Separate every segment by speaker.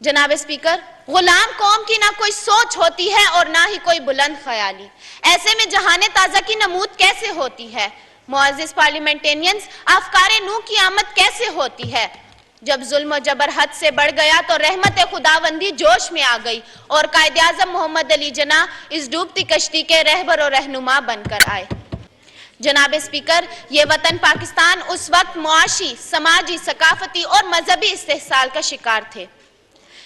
Speaker 1: جناب اسپیکر، غلام قوم کی نہ کوئی سوچ ہوتی ہے اور نہ ہی کوئی بلند خیالی۔ ایسے میں جہان تازہ کی نمود کیسے ہوتی ہے؟ معزز پارلیمنٹینینز، افکار نو کی آمد کیسے ہوتی ہے؟ جب ظلم و جبر حد سے بڑھ گیا تو رحمت خداوندی جوش میں آ گئی اور قائد اعظم محمد علی جناح اس ڈوبتی کشتی کے رہبر و رہنما بن کر آئے۔ جناب اسپیکر، یہ وطن پاکستان اس وقت معاشی، سماجی، ثقافتی اور مذہبی استحصال کا شکار تھے۔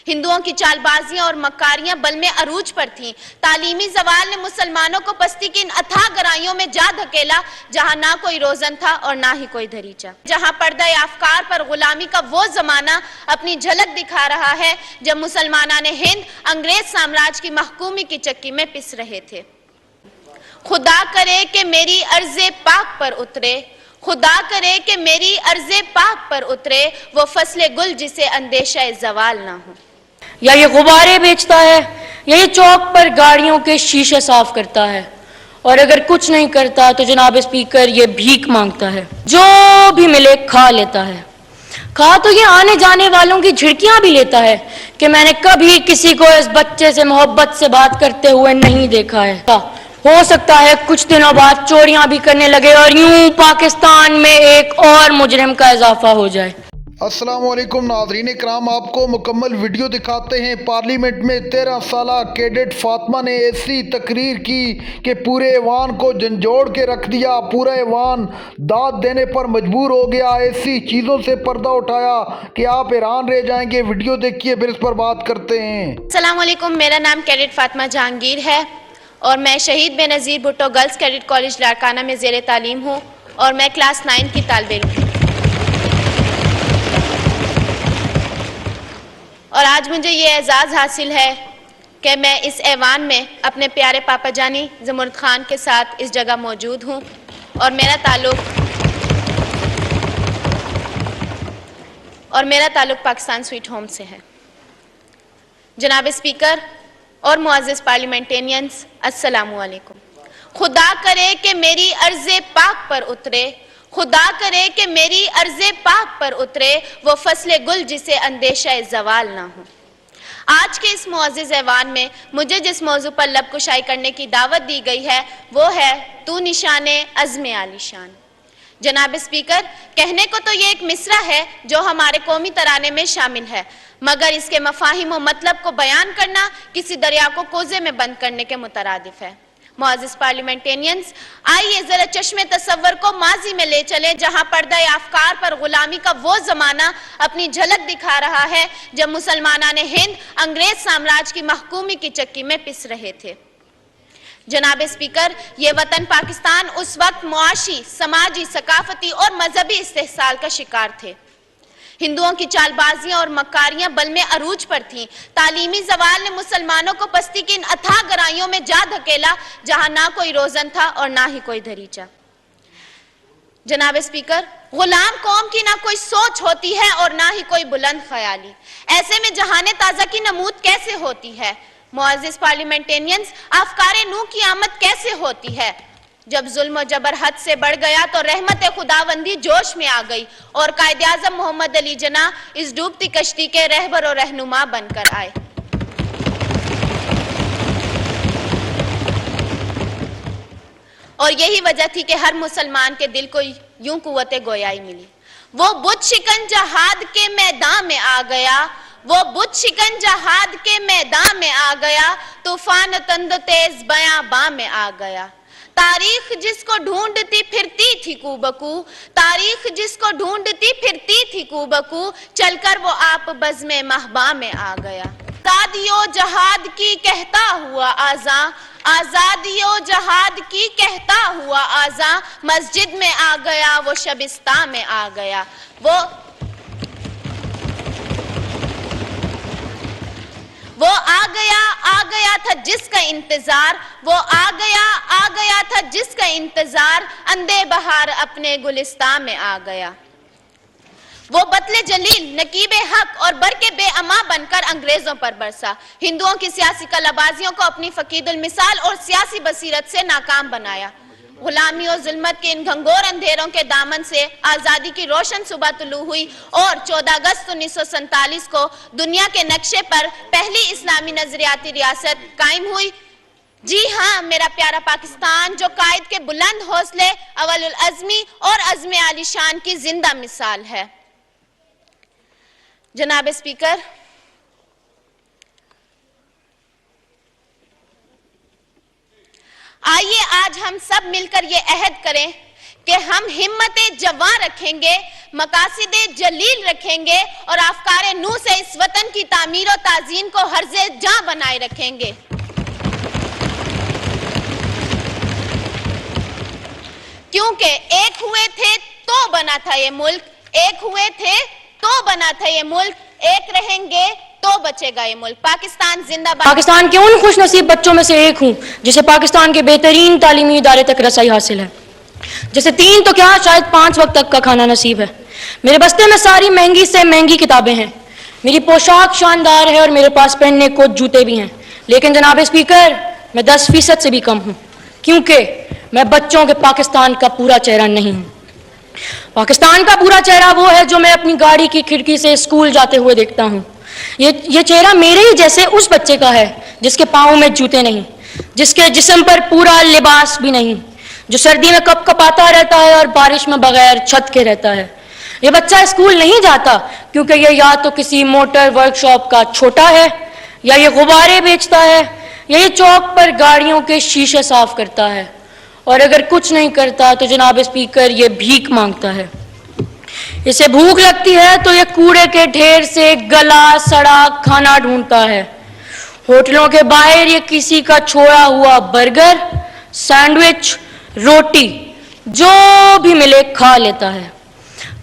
Speaker 1: ہندوؤں کی چال بازیاں اور مکاریاں بلم عروج پر تھیں۔ تعلیمی زوال نے مسلمانوں کو پستی کی ان اتھاہ گہرائیوں میں جا دھکیلا جہاں نہ کوئی روزن تھا اور نہ ہی کوئی دریچہ، جہاں پردہ افکار پر غلامی کا وہ زمانہ اپنی جھلک دکھا رہا ہے جب مسلمانان ہند انگریز سامراج کی محکومی کی چکی میں پس رہے تھے۔ خدا کرے کہ میری عرض پاک پر اترے، خدا کرے کہ میری عرض پاک پر اترے وہ فصل گل جسے اندیشہ زوال نہ ہو۔
Speaker 2: یا یہ غبارے بیچتا ہے یا یہ چوک پر گاڑیوں کے شیشے صاف کرتا ہے، اور اگر کچھ نہیں کرتا تو جناب اسپیکر یہ بھیک مانگتا ہے، جو بھی ملے کھا لیتا ہے۔ کھا تو یہ آنے جانے والوں کی جھڑکیاں بھی لیتا ہے کہ میں نے کبھی کسی کو اس بچے سے محبت سے بات کرتے ہوئے نہیں دیکھا ہے۔ ہو سکتا ہے کچھ دنوں بعد چوریاں بھی کرنے لگے اور یوں پاکستان میں ایک اور مجرم کا اضافہ ہو جائے۔
Speaker 3: السلام علیکم ناظرین کرام، آپ کو مکمل ویڈیو دکھاتے ہیں۔ پارلیمنٹ میں 13 سالہ کیڈٹ فاطمہ نے ایسی تقریر کی کہ پورے ایوان کو جھنجھوڑ کے رکھ دیا۔ پورا ایوان داد دینے پر مجبور ہو گیا، ایسی چیزوں سے پردہ اٹھایا کہ آپ حیران رہ جائیں گے۔ ویڈیو دیکھیے پھر اس پر بات کرتے ہیں۔
Speaker 1: السلام علیکم، میرا نام کیڈٹ فاطمہ جہانگیر ہے اور میں Shaheed Benazir Bhutto girls cadet college Larkana میں زیر تعلیم ہوں اور میں کلاس 9 کی طالب علم ہوں۔ اور آج مجھے یہ اعزاز حاصل ہے کہ میں اس ایوان میں اپنے پیارے پاپا جانی زمرد خان کے ساتھ اس جگہ موجود ہوں اور میرا تعلق پاکستان سویٹ ہوم سے ہے۔ جناب اسپیکر اور معزز پارلیمنٹینینز، السلام علیکم۔ خدا کرے کہ میری عرض پاک پر اترے، خدا کرے کہ میری عرض پاک پر اترے وہ فصل گل جسے اندیشہ زوال نہ ہو۔ آج کے اس معزز ایوان میں مجھے جس موضوع پر لب کشائی کرنے کی دعوت دی گئی ہے وہ ہے تو نشان عزم عالی شان۔ جناب اسپیکر، کہنے کو تو یہ ایک مصرع ہے جو ہمارے قومی ترانے میں شامل ہے، مگر اس کے مفاہیم و مطلب کو بیان کرنا کسی دریا کو کوزے میں بند کرنے کے مترادف ہے۔ معزز پارلیمنٹینینز، آئیے ذرا چشم تصور کو ماضی میں لے چلیں جہاں پردہ افکار پر غلامی کا وہ زمانہ اپنی جھلک دکھا رہا ہے جب مسلمانان ہند انگریز سامراج کی محکومی کی چکی میں پس رہے تھے۔ جناب اسپیکر، یہ وطن پاکستان اس وقت معاشی، سماجی، ثقافتی اور مذہبی استحصال کا شکار تھے۔ ہندوؤں کی چال بازیاں اور مکاریاں بلم عروج پر تھیں۔ تعلیمی زوال نے مسلمانوں کو پستی کی ان اتھاہ گہرائیوں میں جا دھکیلا جہاں نہ کوئی روزن تھا اور نہ ہی کوئی دریچہ۔ جناب اسپیکر، غلام قوم کی نہ کوئی سوچ ہوتی ہے اور نہ ہی کوئی بلند خیالی۔ ایسے میں جہان تازہ کی نمود کیسے ہوتی ہے؟ معزز پارلیمنٹینینز، افکار نو کی آمد کیسے ہوتی ہے؟ جب ظلم و جبر حد سے بڑھ گیا تو رحمت خداوندی جوش میں آ گئی اور قائد اعظم محمد علی جناح اس ڈوبتی کشتی کے رہبر و رہنما بن کر آئے۔ اور یہی وجہ تھی کہ ہر مسلمان کے دل کو یوں قوت گویائی ملی۔ وہ بت شکن جہاد کے میدان میں آ گیا، وہ بت شکن جہاد کے میدان میں آ گیا، طوفان تند تیز بیاباں میں آ گیا۔ تاریخ جس کو ڈھونڈتی پھرتی تھی کو بکو، تاریخ جس کو ڈھونڈتی پھرتی تھی کو بکو، چل کر وہ آپ بزم مہباں میں آ گیا۔ آزادی و جہاد کی کہتا ہوا آذاں، آزادی و جہاد کی کہتا ہوا آذاں، مسجد میں آ گیا وہ شبستاں میں آ گیا۔ وہ آ گیا تھا جس کا انتظار، وہ آ گیا تھا جس کا انتظار، اندے بہار اپنے گلستان میں آ گیا۔ وہ بطل جلیل، نقیب حق اور برق بے اما بن کر انگریزوں پر برسا، ہندوؤں کی سیاسی کلابازیوں کو اپنی فقید المثال اور سیاسی بصیرت سے ناکام بنایا۔ غلامی اور ظلمت کے ان گھنگور اندھیروں کے دامن سے آزادی کی روشن صبح طلوع ہوئی اور 14 اگست 1947 کو دنیا کے نقشے پر پہلی اسلامی نظریاتی ریاست قائم ہوئی۔ جی ہاں، میرا پیارا پاکستان جو قائد کے بلند حوصلے، اول العزمی اور عزم عالی شان کی زندہ مثال ہے۔ جناب اسپیکر، آئیے آج ہم سب مل کر یہ عہد کریں کہ ہم ہمت جواں رکھیں گے، مقاصد جلیل رکھیں گے اور افکار نو سے اس وطن کی تعمیر و تعزین کو ہرز جاں بنائے رکھیں گے۔ کیونکہ ایک ہوئے تھے تو بنا تھا یہ ملک، ایک ہوئے تھے تو بنا تھا یہ ملک، ایک رہیں گے تو بچے گا یہ ملک۔ پاکستان زندہ باد۔
Speaker 2: پاکستان کے ان خوش نصیب بچوں میں سے ایک ہوں جسے پاکستان کے بہترین تعلیمی ادارے تک رسائی حاصل ہے، جسے 3 تو کیا شاید 5 وقت تک کا کھانا نصیب ہے۔ میرے بستے میں ساری مہنگی سے مہنگی کتابیں ہیں، میری پوشاک شاندار ہے اور میرے پاس پہننے کو جوتے بھی ہیں، لیکن جناب اسپیکر میں 10% سے بھی کم ہوں، کیونکہ میں بچوں کے پاکستان کا پورا چہرہ نہیں ہوں۔ پاکستان کا پورا چہرہ وہ ہے جو میں اپنی گاڑی کی کھڑکی سے اسکول جاتے ہوئے دیکھتا ہوں۔ یہ چہرہ میرے ہی جیسے اس بچے کا ہے جس کے پاؤں میں جوتے نہیں، جس کے جسم پر پورا لباس بھی نہیں، جو سردی میں کپ کپاتا رہتا ہے اور بارش میں بغیر چھت کے رہتا ہے۔ یہ بچہ اسکول نہیں جاتا کیونکہ یہ یا تو کسی موٹر ورک شاپ کا چھوٹا ہے، یا یہ غبارے بیچتا ہے، یا یہ چوک پر گاڑیوں کے شیشے صاف کرتا ہے، اور اگر کچھ نہیں کرتا تو جناب اسپیکر یہ بھیک مانگتا ہے۔ اسے بھوک لگتی ہے تو یہ کوڑے کے ڈھیر سے گلا سڑا کھانا ڈھونڈتا ہے۔ ہوٹلوں کے باہر یہ کسی کا چھوڑا ہوا برگر، سینڈوچ، روٹی جو بھی ملے کھا لیتا ہے۔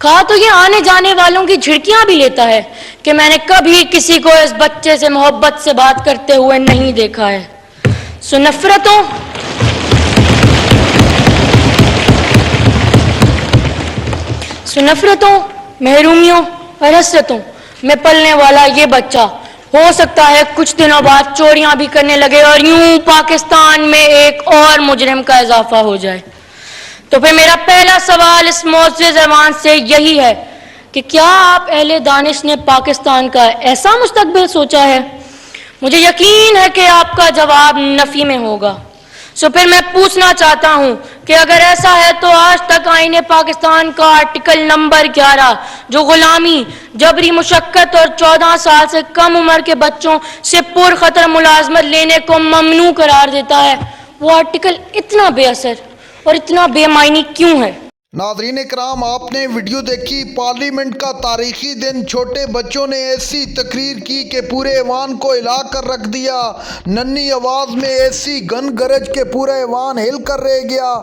Speaker 2: کھا تو یہ آنے جانے والوں کی جھڑکیاں بھی لیتا ہے کہ میں نے کبھی کسی کو اس بچے سے محبت سے بات کرتے ہوئے نہیں دیکھا ہے۔ سو نفرتوں، محرومیوں اور حسرتوں میں پلنے والا یہ بچہ ہو سکتا ہے کچھ دنوں بعد چوریاں بھی کرنے لگے اور یوں پاکستان میں ایک اور مجرم کا اضافہ ہو جائے۔ تو پھر میرا پہلا سوال اس معزز ایوان سے یہی ہے کہ کیا آپ اہل دانش نے پاکستان کا ایسا مستقبل سوچا ہے؟ مجھے یقین ہے کہ آپ کا جواب نفی میں ہوگا۔ سو پھر میں پوچھنا چاہتا ہوں کہ اگر ایسا ہے تو آج تک آئین پاکستان کا آرٹیکل نمبر 11 جو غلامی، جبری مشقت اور 14 سال سے کم عمر کے بچوں سے پر خطر ملازمت لینے کو ممنوع قرار دیتا ہے، وہ آرٹیکل اتنا بے اثر اور اتنا بے معنی کیوں ہے؟
Speaker 3: ناظرین کرام، آپ نے ویڈیو دیکھی۔ پارلیمنٹ کا تاریخی دن، چھوٹے بچوں نے ایسی تقریر کی کہ پورے ایوان کو ہلا کر رکھ دیا۔ ننھی آواز میں ایسی گن گرج کے پورا ایوان ہل کر رہ گیا۔